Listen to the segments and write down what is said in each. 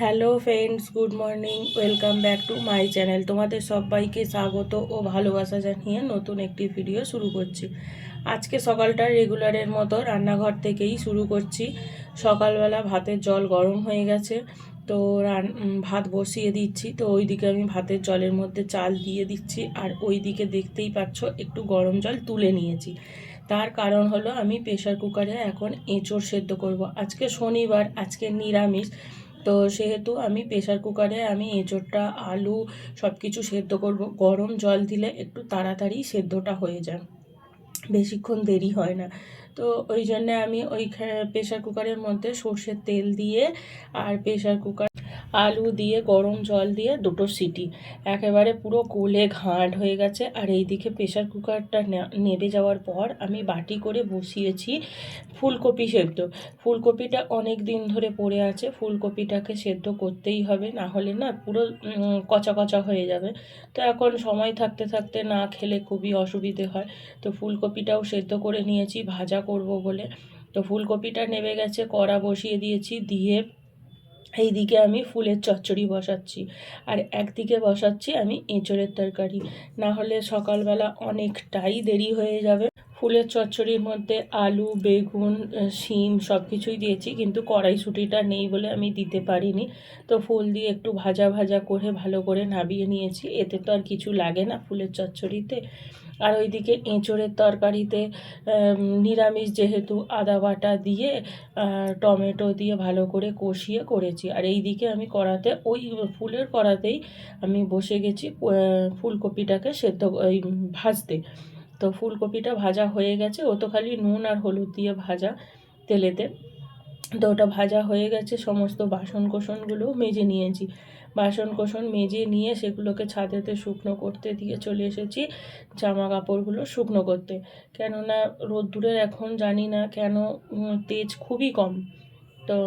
Hello friends, good morning, welcome back to my channel. তোমাদের সবাইকে স্বাগত ও ভালোবাসা জানিয়ে নতুন একটি ভিডিও শুরু করছি। আজকে সকালটা রেগুলারের মতো রান্নাঘর থেকেই শুরু করছি। সকালবেলা ভাতের জল গরম হয়ে গেছে, তো ভাত বসিয়ে দিচ্ছি। তো ওইদিকে আমি ভাতের জলের মধ্যে চাল দিয়ে দিচ্ছি, আর ওইদিকে দেখতেই পাচ্ছ একটু গরম জল তুলে নিয়েছি। তার কারণ হলো আমি প্রেশার কুকারে এখন এঁচোড় সেদ্ধ করব। আজকে শনিবার, আজকে নিরামিষ, তো সেহেতু আমি প্রেশার কুকারে এঁচোড়টা, আলু সব কিছু সেদ্ধ করব। গরম জল দিলে একটু তাড়াতাড়ি সেদ্ধটা হয়ে যায়, বেশিক্ষণ দেরি হয় না। তো ওই জন্যে আমি ওই প্রেশার কুকারের মধ্যে সর্ষের তেল দিয়ে আর প্রেশার কুকার আলু দিয়ে গরম জল দিয়ে দুটো সিটি একেবারে পুরো গলে ঘাঁট হয়ে গেছে। আর এইদিকে প্রেশার কুকারটা নেড়ে যাওয়ার পর আমি বাটি করে বসিয়েছি ফুলকপি সেদ্ধ। ফুলকপিটা অনেক দিন ধরে পড়ে আছে, ফুলকপিটাকে সেদ্ধ করতেই হবে, না হলে না পুরো কচা কচা হয়ে যাবে। তো এখন সময় থাকতে থাকতে না খেলে খুবই অসুবিধে হয়। তো ফুলকপিটাও সেদ্ধ করে নিয়েছি ভাজা করব বলে। তো ফুলকপিটা নেমে গেছে, কড়া বসিয়ে দিয়েছি, দিয়ে এইদিকে আমি ফুলের চচ্চড়ি বসাচ্ছি, আর একদিকে বসাচ্ছি আমি এঁচোড়ের তরকারি। না হলে সকালবেলা অনেকটাই দেরি হয়ে যাবে। ফুলের চচ্চড়ির মধ্যে আলু, বেগুন, শিম সব কিছুই দিয়েছি, কিন্তু কড়াইশুঁটিটা নেই বলে আমি দিতে পারিনি। তো ফুল দিয়ে একটু ভাজা ভাজা করে ভালো করে নাবিয়ে নিয়েছি। এতে তো আর কিছু লাগে না ফুলের চচ্চড়িতে। আর ওইদিকে এঁচোড়ের তরকারিতে নিরামিষ যেহেতু আদা বাটা দিয়ে টমেটো দিয়ে ভালো করে কষিয়ে করেছি। আর এইদিকে আমি কড়াতে, ওই ফুলের কড়াতেই আমি বসে গেছি ফুলকপিটাকে সেদ্ধ ভাজতে। তো ফুলকপিটা ভাজা হয়ে গেছে, ও তো খালি নুন আর হলুদ দিয়ে ভাজা তেলেতে। তো ওটা ভাজা হয়ে গেছে, সমস্ত বাসন কোসনগুলোও মেজে নিয়েছি। বাসন কোসন মেজে নিয়ে সেগুলোকে ছাদেতে শুকনো করতে দিয়ে চলে এসেছি জামা কাপড়গুলো শুকনো করতে। কেননা রোদ্দুরের এখন জানি না কেন তেজ খুবই কম। তো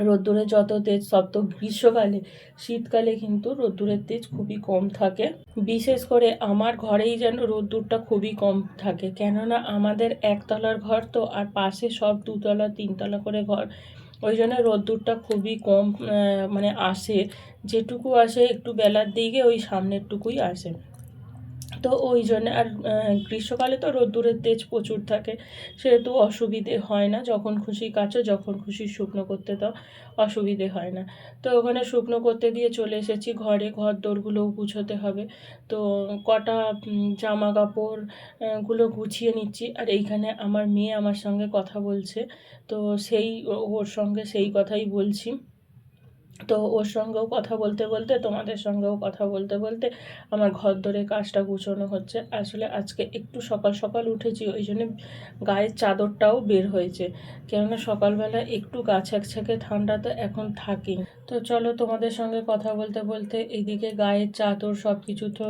রোদ্দুরের যত তেজ সব তো গ্রীষ্মকালে, শীতকালে কিন্তু রোদ্দুরের তেজ খুবই কম থাকে। বিশেষ করে আমার ঘরেই যেন রোদ্দুরটা খুবই কম থাকে, কেননা আমাদের একতলার ঘর তো, আর পাশে সব দুতলা তিনতলা করে ঘর। ওই জন্য রোদ্দুরটা খুবই কম মানে আসে। যেটুকু আসে একটু বেলার দিকে, ওই সামনেরটুকুই আসে। তো ওই জন্য আর গ্রীষ্মকালে তো রোদ্দুরের তেজ প্রচুর থাকে, সেহেতু অসুবিধে হয় না। যখন খুশি কাচো, যখন খুশি শুকনো করতে দাও, অসুবিধে হয় না। তো ওখানে শুকনো করতে দিয়ে চলে এসেছি ঘরে। ঘর দোরগুলোও গুছোতে হবে। তো কটা জামা কাপড় গুলো গুছিয়ে নিচ্ছি। আর এইখানে আমার মেয়ে আমার সঙ্গে কথা বলছে, তো ওর সঙ্গে সেই কথাই বলছি। তো ওর সঙ্গেও কথা বলতে বলতে, তোমাদের সঙ্গেও কথা বলতে বলতে আমার ঘর দরে কাজটা গুছোনো হচ্ছে। আসলে আজকে একটু সকাল সকাল উঠেছি, ওই জন্য গায়ের চাদরটাও বের হয়েছে, কেননা সকালবেলা একটু গা ছ্যাঁকে ঠান্ডা তো এখন থাকেই। তো চলো, তোমাদের সঙ্গে কথা বলতে বলতে এইদিকে গায়ের চাদর সব কিছু তো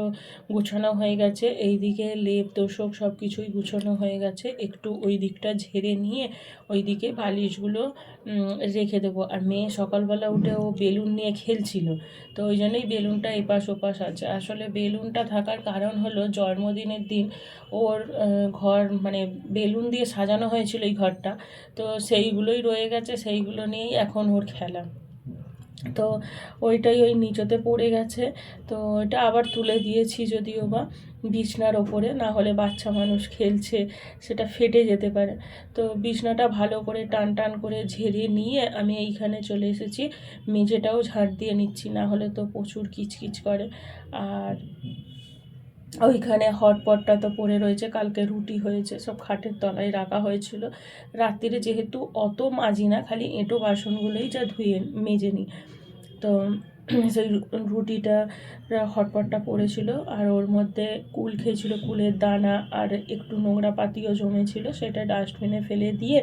গুছানো হয়ে গেছে, এইদিকে লেপ তোষক সব কিছুই গুছানো হয়ে গেছে। একটু ওই দিকটা ঝেড়ে নিয়ে ওইদিকে বালিশগুলো রেখে দেবো। আর মেয়ে সকালবেলা উঠে ও বেলুন নিয়ে খেলছিল, তো ওই জন্যই বেলুনটা এপাশ ওপাশ আছে। আসলে বেলুনটা থাকার কারণ হলো জন্মদিনের দিন ওর ঘর মানে বেলুন দিয়ে সাজানো হয়েছিল এই ঘরটা, তো সেইগুলোই রয়ে গেছে, সেইগুলো নিয়েই এখন ওর খেলা। তো ওইটাই ওই নিচতে পড়ে গেছে। তো ওইটা আবার তুলে দিয়েছি, যদিও বা বিছনার ওপরে, না হলে বাচ্চা মানুষ খেলছে সেটা ফেটে যেতে পারে। তো বিছনাটা ভালো করে টান টান করে ঝেড়ে নিয়ে আমি এইখানে চলে এসেছি, মেঝেটাও ঝাড় দিয়ে নিচ্ছি, না হলে তো প্রচুর কিচকিচ করে। আর ওইখানে হটপটটা তো পড়ে রয়েছে, কালকে রুটি হয়েছে, সব খাটের তলায় রাখা হয়েছিল। রাত্রিরে যেহেতু অত মাজি না, খালি এঁটো বাসনগুলোই যা ধুয়ে মেজে নিই। তো সেই রুটিটা হটপটটা পড়েছিল, আর ওর মধ্যে কুল খেয়েছিল, কুলের দানা আর একটু নোংরা পাতিও জমেছিল, সেটা ডাস্টবিনে ফেলে দিয়ে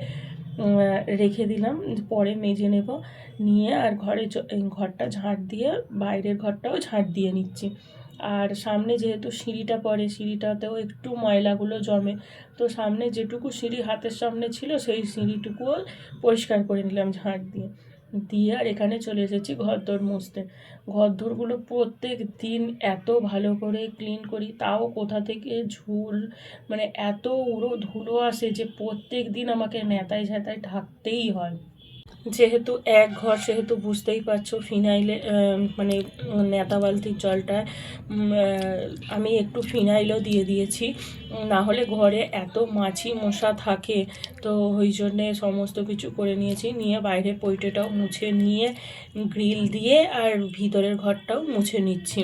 রেখে দিলাম, পরে মেজে নেব। নিয়ে আর ঘরটা ঝাঁট দিয়ে বাইরের ঘরটাও ঝাঁট দিয়ে নিচ্ছি। আর সামনে যেহেতু সিঁড়িটা পড়ে, সিঁড়িটাতেও একটু ময়লাগুলো জমে, তো সামনে যেটুকু সিঁড়ি হাতের সামনে ছিল সেই সিঁড়িটুকুও পরিষ্কার করে নিলাম ঝাঁট দিয়ে। আর এখানে চলে এসেছি ঘরদোর মুছতে। ঘরদোরগুলো প্রত্যেক দিন এত ভালো করে ক্লিন করি, তাও কোথা থেকে ঝুল মানে এত উড়ো ধুলো আসে যে প্রত্যেক দিন আমাকে নেতায় ঝেঁতায় ঢাকতেই হয়। যেহেতু এক ঘর সেহেতু বুঝতেই পারছো ফিনাইলে মানে নেতা বালতির জলটায় আমি একটু ফিনাইলও দিয়ে দিয়েছি, না হলে ঘরে এত মাছি মশা থাকে। তো ওই জন্যে সমস্ত কিছু করে নিয়েছি, নিয়ে বাইরের পৈটেটাও মুছে নিয়ে গ্রিল দিয়ে আর ভিতরের ঘরটাও মুছে নিচ্ছি।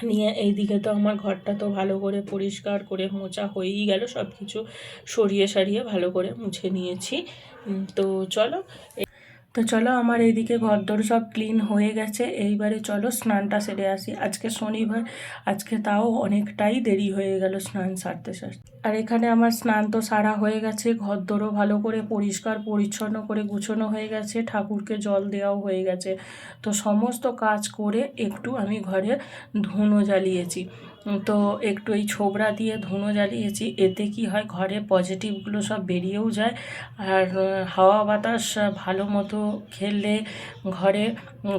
নিয়ে এইদিকে তো আমার ঘরটা তো ভালো করে পরিষ্কার করে মোছা হয়েই গেল, সব কিছু সরিয়ে সারিয়ে ভালো করে মুছে নিয়েছি। তো চলো আমার এইদিকে ঘরদোর সব ক্লিন হয়ে গেছে, এইবারে চলো স্নানটা সেরে আসি। আজকে শনিবার, আজকে তাও অনেকটাই দেরি হয়ে গেল স্নান সারতে সারতে। আর এখানে আমার স্নান তো সারা হয়ে গেছে, ঘরদোরও ভালো করে পরিষ্কার পরিচ্ছন্ন করে গুছানো হয়ে গেছে, ঠাকুরকে জল দেওয়াও হয়ে গেছে। তো সমস্ত কাজ করে একটু আমি ঘরে ধুনো জ্বালিয়েছি। তো একটু এই ছোবড়া দিয়ে ধুনো জ্বালিয়েছি, এতে কি হয় ঘরে পজিটিভগুলো সব বেরিয়েও যায়। আর হাওয়া বাতাস ভালো মতো খেললে ঘরে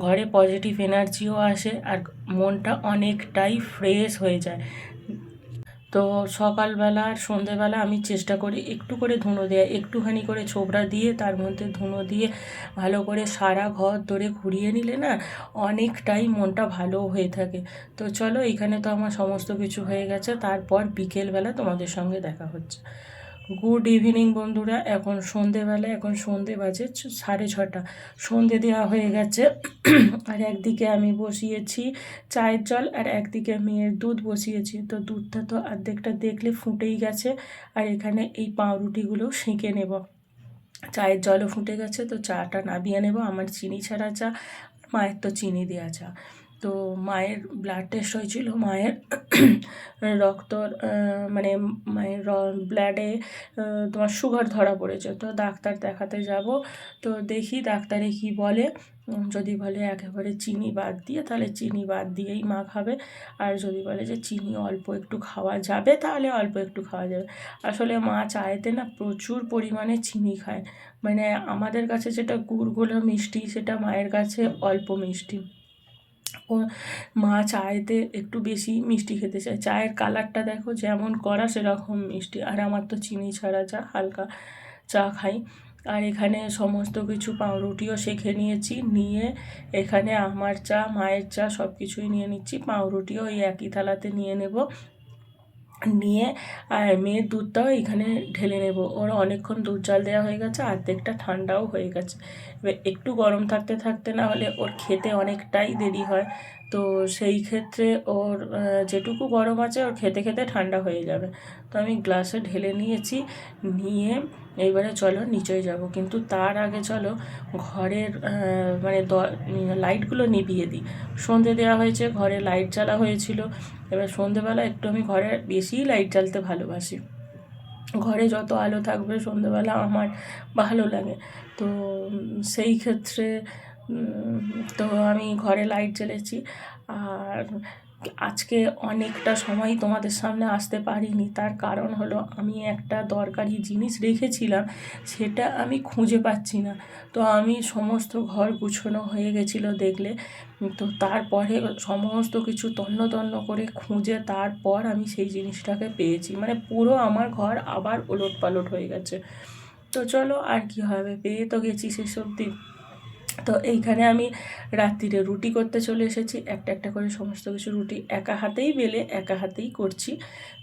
ঘরে পজিটিভ এনার্জিও আসে আর মনটা অনেকটাই ফ্রেশ হয়ে যায়। তো সকালবেলা আর সন্ধেবেলা আমি চেষ্টা করি একটু করে ধুনো দেওয়া, একটুখানি করে ছোবড়া দিয়ে তার মধ্যে ধুনো দিয়ে ভালো করে সারা ঘর ধরে ঘুরিয়ে নিলে না অনেকটাই মনটা ভালো হয়ে থাকে। তো চলো, এখানে তো আমার সমস্ত কিছু হয়ে গেছে, তারপর বিকেলবেলা তোমাদের সঙ্গে দেখা হচ্ছে। গুড ইভিনিং বন্ধুরা, এখন সন্ধেবেলা, এখন সন্ধে বাজে 6:30, সন্ধে দেওয়া হয়ে গেছে। আর একদিকে আমি বসিয়েছি চায়ের জল আর একদিকে মেয়ের দুধ বসিয়েছি। তো দুধটা তো অর্ধেকটা দেখলে ফুটেই গেছে, আর এখানে এই পাউরুটিগুলো সেঁকে নেব। চায়ের জলও ফুটে গেছে, তো চাটা নামিয়ে নেব। আমার চিনি ছাড়া চা, মায়ের তো চিনি দেওয়া চা। তো মায়ের ব্লাড টেস্ট হয়েছিল, মায়ের রক্তর মানে মায়ের ব্লাডে তোমার সুগার ধরা পড়েছে। তো ডাক্তার দেখাতে যাব, তো দেখি ডাক্তারে কি বলে। যদি বলে একেবারে চিনি বাদ দিয়ে, তাহলে চিনি বাদ দিয়েই মা খাবে। আর যদি বলে যে চিনি অল্প একটু খাওয়া যাবে, তাহলে অল্প একটু খাওয়া যাবে। আসলে মা চায়েতে না প্রচুর পরিমাণে চিনি খায়, মানে আমাদের কাছে যেটা গুড়গুলো মিষ্টি, সেটা মায়ের কাছে অল্প মিষ্টি। ও মা চায়েতে একটু বেশি মিষ্টি খেতে চায়, চায়ের কালারটা দেখো যেমন করা সেরকম মিষ্টি। আর আমার তো চিনি ছাড়া চা, হালকা চা খাই। আর এখানে সমস্ত কিছু পাউরুটিও সেঁকে নিয়েছি, নিয়ে এখানে আমার চা, মায়ের চা সব কিছুই নিয়ে নিচ্ছি। পাউরুটিও এই একই থালাতে নিয়ে নেব, নিয়ে আর মেয়ের দুধটাও এখানে ঢেলে নেব। ওর অনেকক্ষণ দুধ জাল দেওয়া হয়ে গেছে, অর্ধেকটা ঠান্ডাও হয়ে গেছে। এবার একটু গরম থাকতে থাকতে না হলে ওর খেতে অনেকটাই দেরি হয়। তো সেই ক্ষেত্রে ওর যেটুকু গরম আছে ওর খেতে খেতে ঠান্ডা হয়ে যাবে। তো আমি গ্লাসে ঢেলে নিয়েছি, নিয়ে এইবারে চলো নিচে যাব। কিন্তু তার আগে চলো ঘরের মানে লাইটগুলো নিভিয়ে দিই। সন্ধে দেওয়া হয়েছে, ঘরে লাইট জ্বালা হয়েছিল। এবার সন্ধেবেলা একটু আমি ঘরে বেশিই লাইট জ্বালতে ভালোবাসি, ঘরে যত আলো থাকবে সন্ধেবেলা আমার ভালো লাগে। তো সেই ক্ষেত্রে তো আমি ঘরে লাইট জ্বেলেছি। আর আজকে অনেকটা সময় তোমাদের সামনে আসতে পারিনি, তার কারণ হলো আমি একটা দরকারি জিনিস রেখেছিলাম, সেটা আমি খুঁজে পাচ্ছি না। তো আমি সমস্ত ঘর গুছানো হয়ে গেছিলো দেখলে, তো তারপরে সমস্ত কিছু তন্ন তন্ন করে খুঁজে তারপর আমি সেই জিনিসটাকে পেয়েছি, মানে পুরো আমার ঘর আবার ওলট পালট হয়ে গেছে। তো চলো আর কি হবে, পেয়ে তো গেছি সেসব দিন। তো এইখানে আমি রাত্রিরে রুটি করতে চলে এসেছি, একটা একটা করে সমস্ত কিছু রুটি একা হাতেই বেলে একা হাতেই করছি।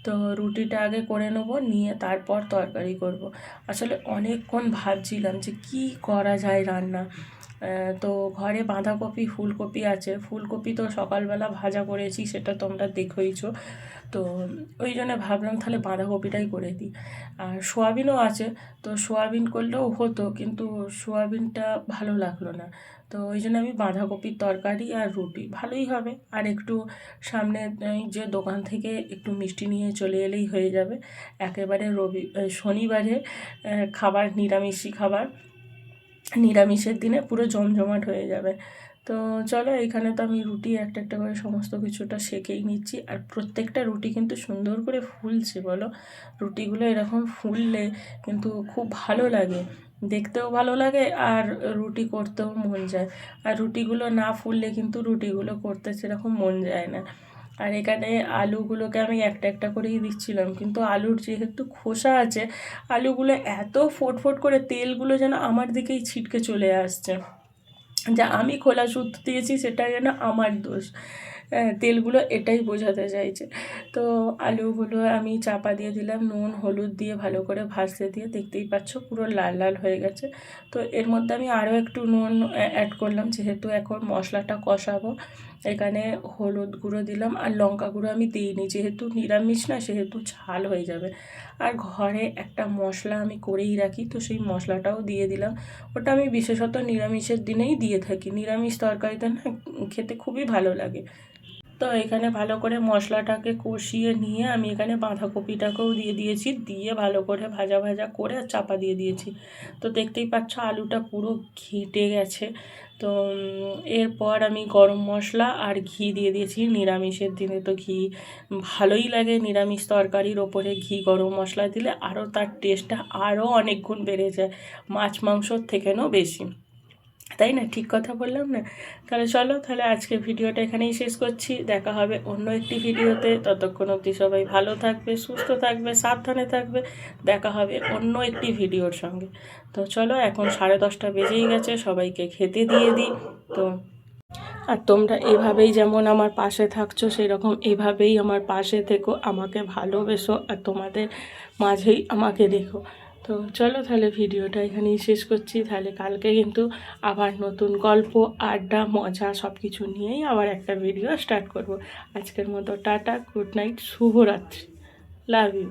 তো রুটিটা আগে করে নেবো, নিয়ে তারপর তরকারি করব। আসলে অনেকক্ষণ ভাবছিলাম যে কি করা যায় রান্না। তো ঘরে বাঁধাকপি ফুলকপি আছে, ফুলকপি তো সকালবেলা ভাজা করেছি, সেটা তোমরা দেখোইছো। তো ওই জন্য ভাবলাম তাহলে বাঁধাকপিটাই করে দিই। আর সোয়াবিনও আছে, তো সোয়াবিন করলেও হতো, কিন্তু সোয়াবিনটা ভালো লাগলো না। তো ওই জন্য আমি বাঁধাকপির তরকারি আর রুটি ভালোই হবে। আর একটু সামনে এই যে দোকান থেকে একটু মিষ্টি নিয়ে চলে এলেই হয়ে যাবে। একেবারে শনিবারে খাবার, নিরামিষই খাবার, নিরামিষের দিনে পুরো জমজমাট হয়ে যাবে। তো চলো, এখানে তো আমি রুটি একটা একটা করে সমস্ত কিছুটা সেঁকেই নিচ্ছি। আর প্রত্যেকটা রুটি কিন্তু সুন্দর করে ফুলছে, বলো। রুটিগুলো এরকম ফুললে কিন্তু খুব ভালো লাগে, দেখতেও ভালো লাগে আর রুটি করতেও মন যায়। আর রুটিগুলো না ফুললে কিন্তু রুটিগুলো করতে সেরকম মন যায় না। আর এখানে আলুগুলোকে আমি একটা একটা করেই দিচ্ছিলাম, কিন্তু আলুর যেহেতু খোসা আছে আলুগুলো এত ফোট করে তেলগুলো যেন আমার দিকেই ছিটকে চলে আসছে, যা আমি খোলা সুত দিয়েছি সেটা যেন আমার দোষ। তেলগুলো এটাই বোঝাতে চাইছে। তো আলুগুলো আমি চাপা দিয়ে দিলাম, নুন হলুদ দিয়ে ভালো করে ভাজতে দিয়ে, দেখতেই পাচ্ছ পুরো লাল লাল হয়ে গেছে। তো এর মধ্যে আমি আরও একটু নুন অ্যাড করলাম, যেহেতু এখন মশলাটা কষাবো। এখানে হলুদ গুঁড়ো দিলাম, আর লঙ্কা গুঁড়ো আমি দিইনি, যেহেতু নিরামিষ না সেহেতু ঝাল হয়ে যাবে। আর ঘরে একটা মশলা আমি করেই রাখি, তো সেই মশলাটাও দিয়ে দিলাম। ওটা আমি বিশেষত নিরামিষের দিনেই দিয়ে থাকি, নিরামিষ তরকারিতে না খেতে খুবই ভালো লাগে। তো এখানে ভালো করে মশলাটাকে কষিয়ে নিয়ে আমি এখানে বাঁধাকপিটাকেও দিয়ে দিয়েছি, দিয়ে ভালো করে ভাজা ভাজা করে আর চাপা দিয়ে দিয়েছি। তো দেখতেই পাচ্ছ আলুটা পুরো ঘেঁটে গেছে। তো এরপর আমি গরম মশলা আর ঘি দিয়ে দিয়েছি। নিরামিষের দিনে তো ঘি ভালোই লাগে, নিরামিষ তরকারির ওপরে ঘি গরম মশলা দিলে আরও তার টেস্টটা আরও অনেক গুণ বেড়ে যায়, মাছ মাংসর থেকেও বেশি। তাই না? ঠিক কথা বললাম না? তাহলে চলো, তাহলে আজকে ভিডিওটা এখানেই শেষ করছি। দেখা হবে অন্য একটি ভিডিওতে। ততক্ষণ অবধি সবাই ভালো থাকবে, সুস্থ থাকবে, সাবধানে থাকবে। দেখা হবে অন্য একটি ভিডিওর সঙ্গে। তো চলো, এখন 10:30 বেজেই গেছে, সবাইকে খেতে দিয়ে দিই। তো আর তোমরা এভাবেই যেমন আমার পাশে থাকছো, সেরকম এভাবেই আমার পাশে থেকো, আমাকে ভালোবেসো, আর তোমাদের মাঝেই আমাকে দেখো। তো চলো, তাহলে ভিডিওটা এখানেই শেষ করছি। তাহলে কালকে কিন্তু আবার নতুন গল্প, আড্ডা, মজা সব কিছু নিয়েই আবার একটা ভিডিও স্টার্ট করব। আজকের মতো টাটা, গুড নাইট, শুভরাত্রি, লাভ ইউ।